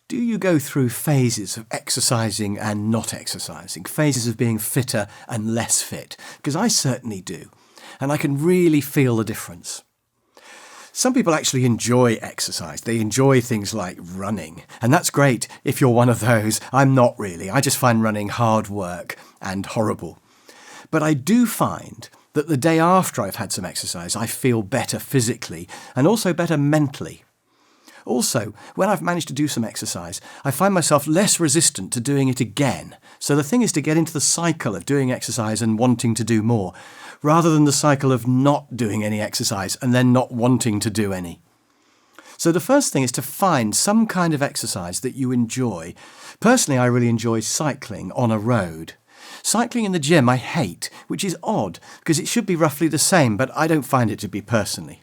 Do you go through phases of exercising and not exercising, phases of being fitter and less fit? Because I certainly do, and I can really feel the difference. Some people actually enjoy exercise. They enjoy things like running, and that's great if you're one of those. I'm not really. I just find running hard work and horrible. But I do find that the day after I've had some exercise, I feel better physically and also better mentally. Also, when I've managed to do some exercise, I find myself less resistant to doing it again. So the thing is to get into the cycle of doing exercise and wanting to do more, rather than the cycle of not doing any exercise and then not wanting to do any. So the first thing is to find some kind of exercise that you enjoy. Personally, I really enjoy cycling on a road. Cycling in the gym I hate, which is odd because it should be roughly the same, but I don't find it to be personally.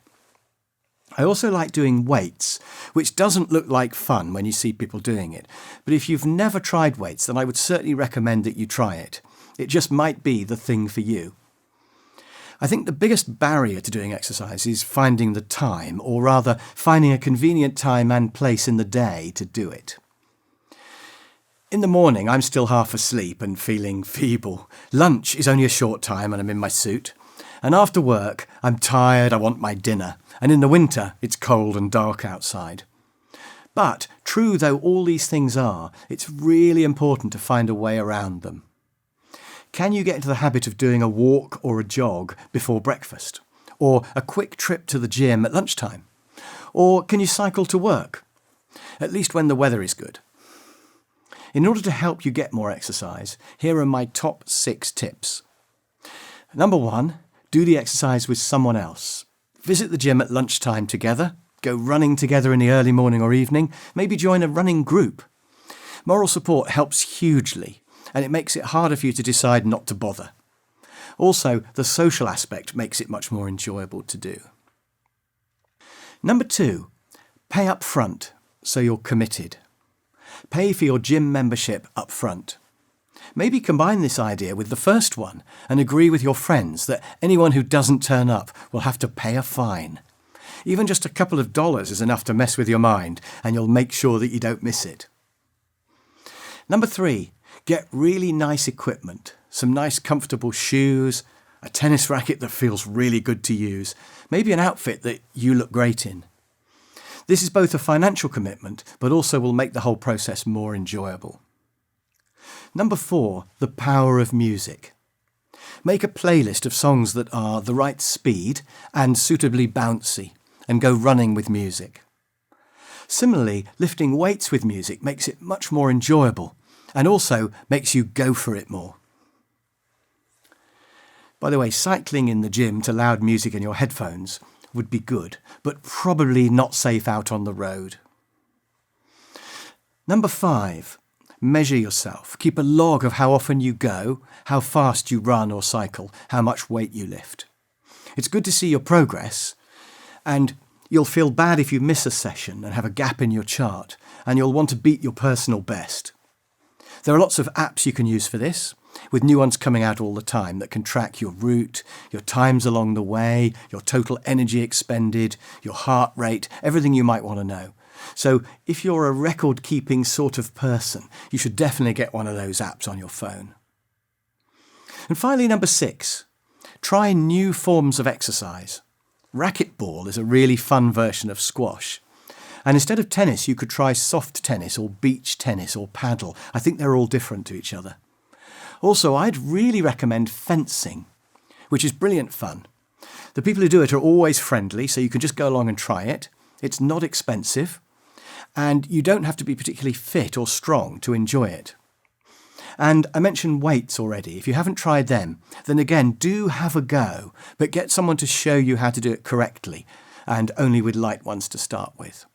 I also like doing weights, which doesn't look like fun when you see people doing it. But if you've never tried weights, then I would certainly recommend that you try it. It just might be the thing for you. I think the biggest barrier to doing exercise is finding the time, or rather finding a convenient time and place in the day to do it. In the morning, I'm still half asleep and feeling feeble. Lunch is only a short time and I'm in my suit. And after work, I'm tired, I want my dinner. And in the winter, it's cold and dark outside. But, true though all these things are, it's really important to find a way around them. Can you get into the habit of doing a walk or a jog before breakfast? Or a quick trip to the gym at lunchtime? Or can you cycle to work? At least when the weather is good. In order to help you get more exercise, here are my top 6 tips. Number 1, do the exercise with someone else. Visit the gym at lunchtime together, go running together in the early morning or evening, maybe join a running group. Moral support helps hugely, and it makes it harder for you to decide not to bother. Also, the social aspect makes it much more enjoyable to do. Number 2, pay up front so you're committed. Pay for your gym membership up front. Maybe combine this idea with the first one and agree with your friends that anyone who doesn't turn up will have to pay a fine. Even just a couple of dollars is enough to mess with your mind, and you'll make sure that you don't miss it. Number 3, get really nice equipment. Some nice comfortable shoes, a tennis racket that feels really good to use, maybe an outfit that you look great in. This is both a financial commitment, but also will make the whole process more enjoyable. Number 4, the power of music. Make a playlist of songs that are the right speed and suitably bouncy, and go running with music. Similarly, lifting weights with music makes it much more enjoyable, and also makes you go for it more. By the way, cycling in the gym to loud music in your headphones would be good, but probably not safe out on the road. Number 5, measure yourself. Keep a log of how often you go, how fast you run or cycle, how much weight you lift. It's good to see your progress, and you'll feel bad if you miss a session and have a gap in your chart, and you'll want to beat your personal best. There are lots of apps you can use for this, with new ones coming out all the time that can track your route, your times along the way, your total energy expended, your heart rate, everything you might want to know. So if you're a record-keeping sort of person, you should definitely get one of those apps on your phone. And finally, number 6, try new forms of exercise. Racquetball is a really fun version of squash. And instead of tennis, you could try soft tennis or beach tennis or paddle. I think they're all different to each other. Also, I'd really recommend fencing, which is brilliant fun. The people who do it are always friendly, so you can just go along and try it. It's not expensive, and you don't have to be particularly fit or strong to enjoy it. And I mentioned weights already. If you haven't tried them, then again, do have a go, but get someone to show you how to do it correctly, and only with light ones to start with.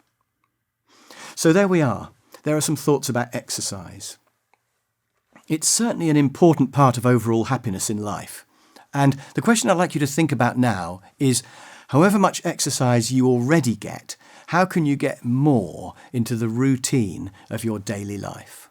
So there we are. There are some thoughts about exercise. It's certainly an important part of overall happiness in life. And the question I'd like you to think about now is, however much exercise you already get, how can you get more into the routine of your daily life?